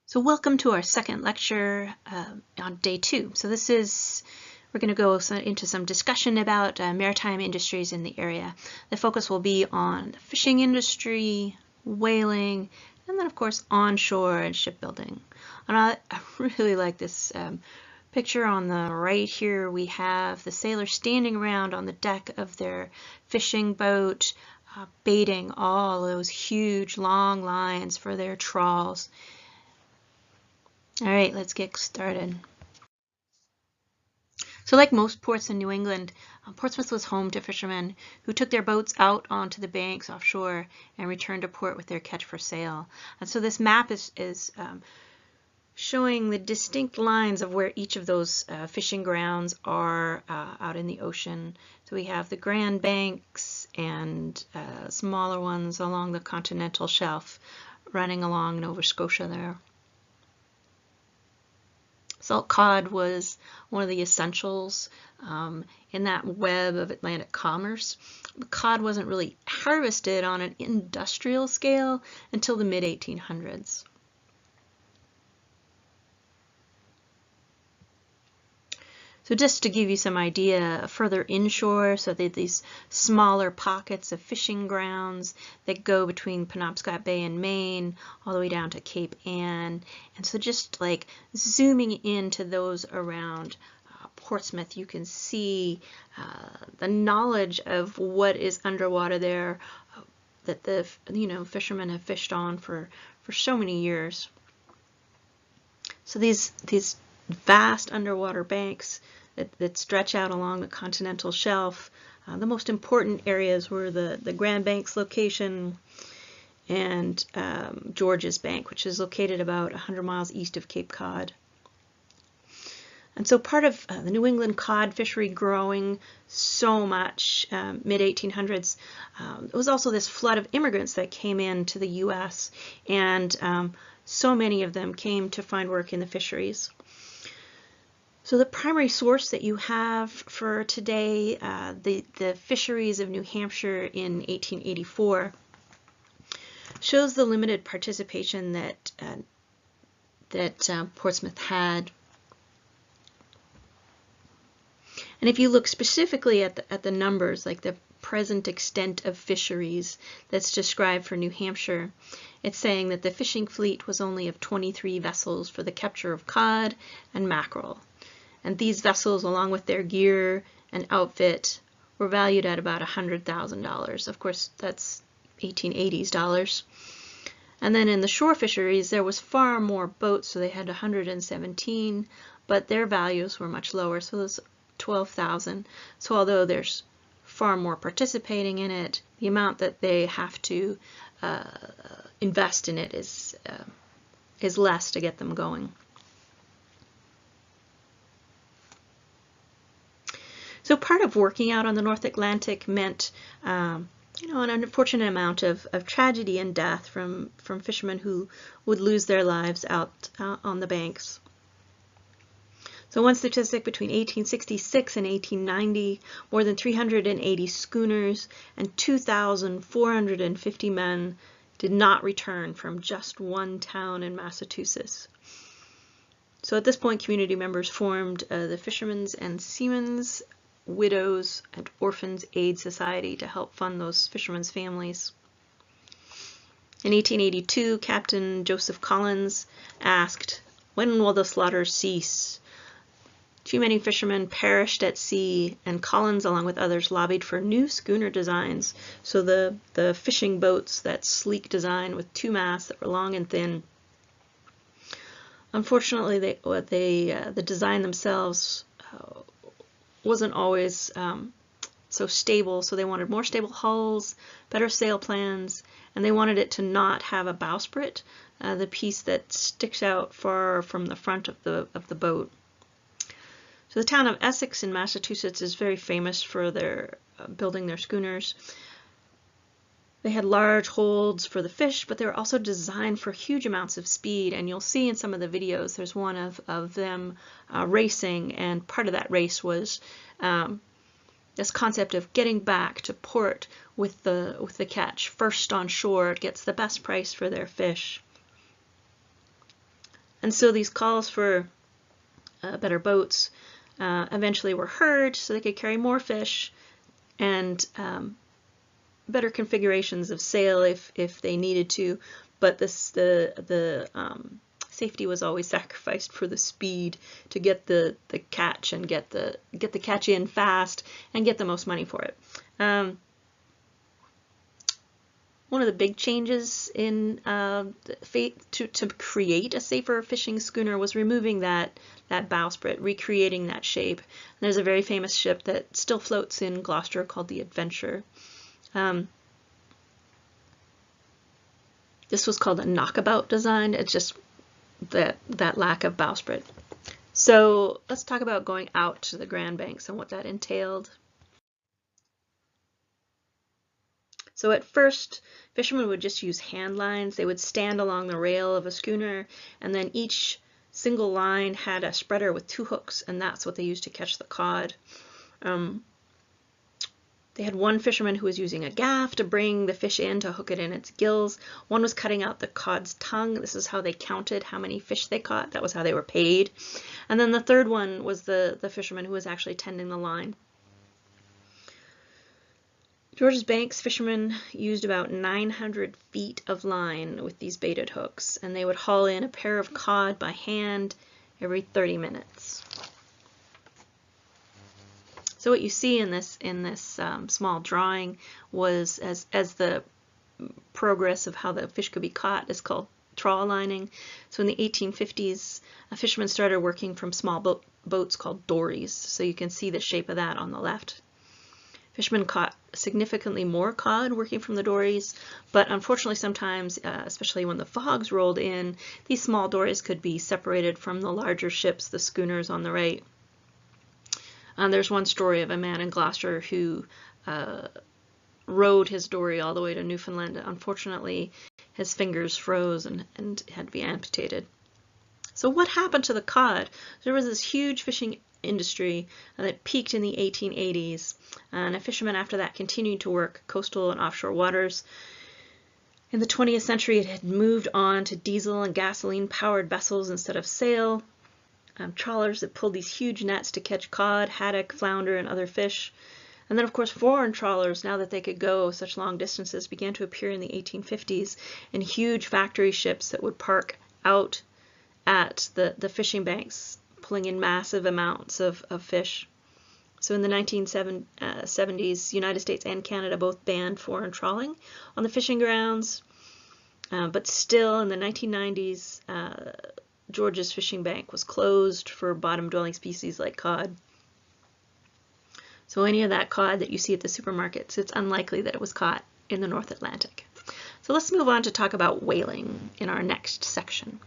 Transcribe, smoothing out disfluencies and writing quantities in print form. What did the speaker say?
So welcome to our second lecture on day 2. So we're going to go into some discussion about maritime industries in the area. The focus will be on the fishing industry, whaling, and then of course onshore and shipbuilding. And I really like this picture on the right here. We have the sailors standing around on the deck of their fishing boat, baiting all those huge long lines for their trawls. All right, let's get started. So like most ports in New England, Portsmouth was home to fishermen who took their boats out onto the banks offshore and returned to port with their catch for sale. And so this map is showing the distinct lines of where each of those fishing grounds are out in the ocean. So we have the Grand Banks and smaller ones along the continental shelf running along Nova Scotia there. Salt cod was one of the essentials in that web of Atlantic commerce. The cod wasn't really harvested on an industrial scale until the mid-1800s. So just to give you some idea, further inshore, so these smaller pockets of fishing grounds that go between Penobscot Bay and Maine all the way down to Cape Ann. And so just like zooming into those around Portsmouth, you can see the knowledge of what is underwater there that the fishermen have fished on for so many years. So these vast underwater banks that stretch out along the continental shelf. The most important areas were the Grand Banks location and George's Bank, which is located about 100 miles east of Cape Cod. And so part of the New England cod fishery growing so much mid-1800s, it was also this flood of immigrants that came into the U.S. and so many of them came to find work in the fisheries. So the primary source that you have for today, the fisheries of New Hampshire in 1884, shows the limited participation that Portsmouth had. And if you look specifically at the numbers, like the present extent of fisheries that's described for New Hampshire, it's saying that the fishing fleet was only of 23 vessels for the capture of cod and mackerel. And these vessels, along with their gear and outfit, were valued at about $100,000. Of course, that's 1880s dollars. And then in the shore fisheries, there was far more boats, so they had 117, but their values were much lower, so there's 12,000. So although there's far more participating in it, the amount that they have to invest in it is less to get them going. So part of working out on the North Atlantic meant, an unfortunate amount of tragedy and death from fishermen who would lose their lives out on the banks. So one statistic, between 1866 and 1890, more than 380 schooners and 2,450 men did not return from just one town in Massachusetts. So at this point, community members formed the Fishermen's and Seamen's Widows and Orphans Aid Society to help fund those fishermen's families. In 1882, Captain Joseph Collins asked, "When will the slaughter cease?" Too many fishermen perished at sea, and Collins, along with others, lobbied for new schooner designs. So the fishing boats, that sleek design with two masts that were long and thin. Unfortunately, the design themselves wasn't always so stable, so they wanted more stable hulls, better sail plans, and they wanted it to not have a bowsprit, the piece that sticks out far from the front of the boat. So the town of Essex in Massachusetts is very famous for their building their schooners. They had large holds for the fish, but they were also designed for huge amounts of speed. And you'll see in some of the videos, there's one of them racing, and part of that race was this concept of getting back to port with the catch. First on shore gets the best price for their fish. And so these calls for better boats eventually were heard, so they could carry more fish and better configurations of sail if they needed to. But the safety was always sacrificed for the speed to get the catch and get the catch in fast and get the most money for it. One of the big changes in to create a safer fishing schooner was removing that bowsprit, recreating that shape. And there's a very famous ship that still floats in Gloucester called the Adventure. This was called a knockabout design. It's just that lack of bowsprit. So let's talk about going out to the Grand Banks and what that entailed. So at first, fishermen would just use hand lines. They would stand along the rail of a schooner, and then each single line had a spreader with 2 hooks, and that's what they used to catch the cod. They had one fisherman who was using a gaff to bring the fish in to hook it in its gills. One was cutting out the cod's tongue. This is how they counted how many fish they caught. That was how they were paid. And then the third one was the fisherman who was actually tending the line. George's Banks fishermen used about 900 feet of line with these baited hooks, and they would haul in a pair of cod by hand every 30 minutes. So what you see in this small drawing was as the progress of how the fish could be caught is called trawl lining. So in the 1850s, fishermen started working from small boats called dories. So you can see the shape of that on the left. Fishermen caught significantly more cod working from the dories, but unfortunately sometimes, especially when the fogs rolled in, these small dories could be separated from the larger ships, the schooners on the right. There's one story of a man in Gloucester who rowed his dory all the way to Newfoundland. Unfortunately, his fingers froze and had to be amputated. So what happened to the cod? There was this huge fishing industry that peaked in the 1880s, and a fisherman after that continued to work coastal and offshore waters. In the 20th century, it had moved on to diesel and gasoline powered vessels instead of sail. Trawlers that pulled these huge nets to catch cod, haddock, flounder, and other fish. And then, of course, foreign trawlers, now that they could go such long distances, began to appear in the 1850s in huge factory ships that would park out at the fishing banks, pulling in massive amounts of fish. So in the 1970s, United States and Canada both banned foreign trawling on the fishing grounds. But still, in the 1990s, George's fishing bank was closed for bottom-dwelling species like cod. So any of that cod that you see at the supermarkets, it's unlikely that it was caught in the North Atlantic. So let's move on to talk about whaling in our next section.